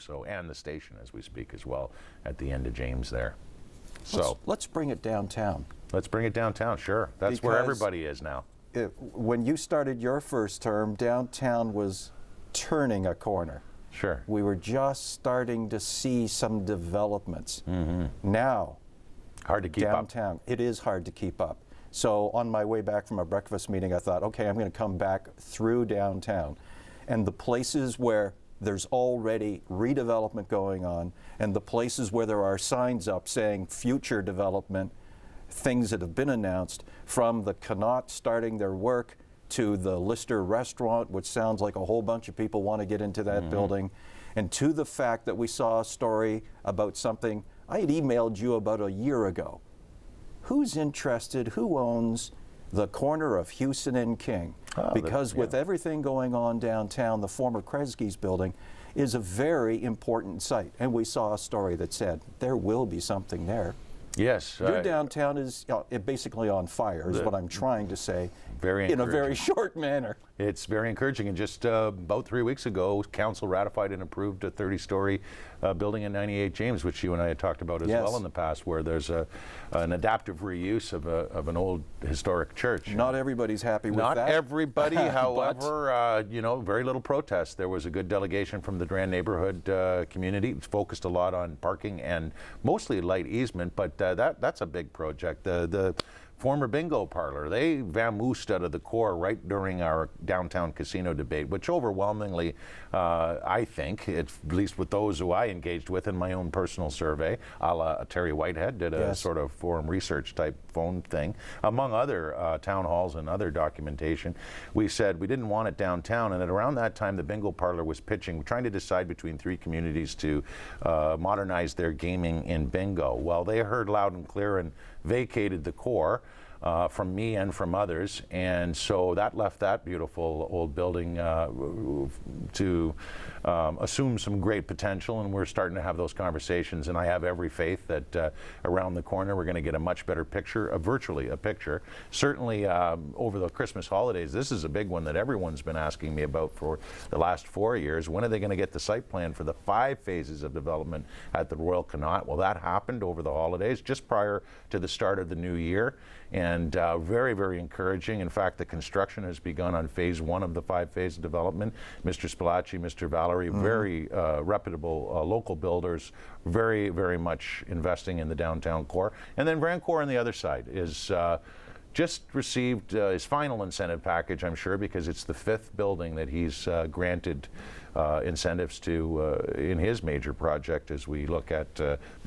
So, and the station as we speak as well at the end of James there. So let's bring it downtown. Let's bring it downtown, sure. That's where everybody is now. When you started your first term, downtown was turning a corner. Sure. We were just starting to see some developments. Now, hard to keep downtown, it is hard to keep up. So on my way back from a breakfast meeting, I thought, okay, I'm going to come back through downtown. And the places where there's already redevelopment going on, and the places where there are signs up saying future development, things that have been announced, from the Connaught starting their work to the Lister restaurant, which sounds like a whole bunch of people want to get into that building, and to the fact that we saw a story about something I had emailed you about a year ago. Who's interested? Who owns the corner of Houston and King? Because with everything going on downtown, the former Kresge's building is a very important site. And we saw a story that said there will be something there. Yes. Your downtown is basically on fire, is what I'm trying to say, in a very short manner. It's very encouraging. And just about 3 weeks ago, Council ratified and approved a 30-story building in 98 James, which you and I had talked about as well in the past, where there's an adaptive reuse of an old historic church. Not everybody's happy with that. Not everybody, however, you know, very little protest. There was a good delegation from the Durand neighborhood community. It's focused a lot on parking and mostly light easement, but that's a big project. The former bingo parlor, they vamoosed out of the core right during our downtown casino debate, which overwhelmingly, I think, at least with those who I engaged with in my own personal survey, a la Terry Whitehead did a sort of forum research type phone thing, among other town halls and other documentation. We said we didn't want it downtown, and at around that time the bingo parlor was pitching, trying to decide between 3 communities to modernize their gaming in bingo. Well, they heard loud and clear and vacated the core from me and from others, and so that left that beautiful old building to assume some great potential, and we're starting to have those conversations, and I have every faith that around the corner we're going to get a much better picture, virtually a picture. Certainly over the Christmas holidays, this is a big one that everyone's been asking me about for the last 4 years. When are they going to get the site plan for the 5 phases of development at the Royal Connaught? Well, that happened over the holidays, just prior to the start of the new year, and very, very encouraging. In fact, the construction has begun on phase 1 of the 5-phase development. Mr. Spilacci, Mr. Valerie, very reputable local builders, very, very much investing in the downtown core. And then Vancore on the other side is just received his final incentive package, I'm sure, because it's the 5th building that he's granted incentives to in his major project as we look at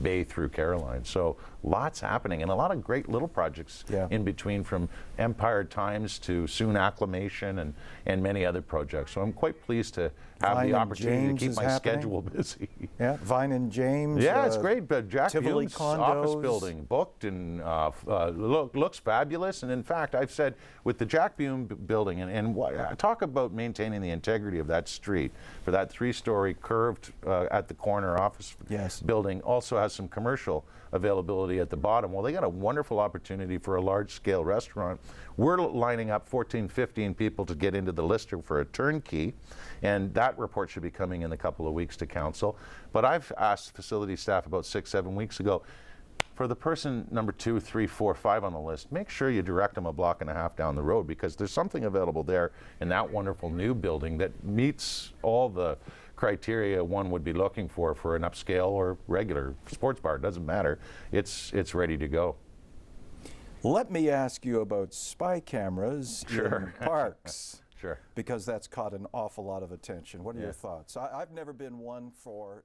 Bay through Caroline. So lots happening, and a lot of great little projects in between, from Empire Times to Soon Acclamation and many other projects. So I'm quite pleased to have the opportunity to keep my schedule busy. Yeah, Vine and James. Yeah, it's great. But Jack Tivoli Hume's condos. office building booked and looks fabulous. And in fact, I've said with the Jack Hume building, and talk about maintaining the integrity of that street, for that 3-story curved at the corner office building, also has some commercial availability at the bottom. Well, they got a wonderful opportunity for a large-scale restaurant. We're lining up 14, 15 people to get into the Lister for a turnkey, and that report should be coming in a couple of weeks to council. But I've asked facility staff about 6, 7 weeks ago, for the person number 2, 3, 4, 5 on the list, make sure you direct them a block and a half down the road, because there's something available there in that wonderful new building that meets all the criteria one would be looking for an upscale or regular sports bar. It doesn't matter. It's ready to go. Let me ask you about spy cameras in parks. Sure. Because that's caught an awful lot of attention. What are your thoughts? I've never been one for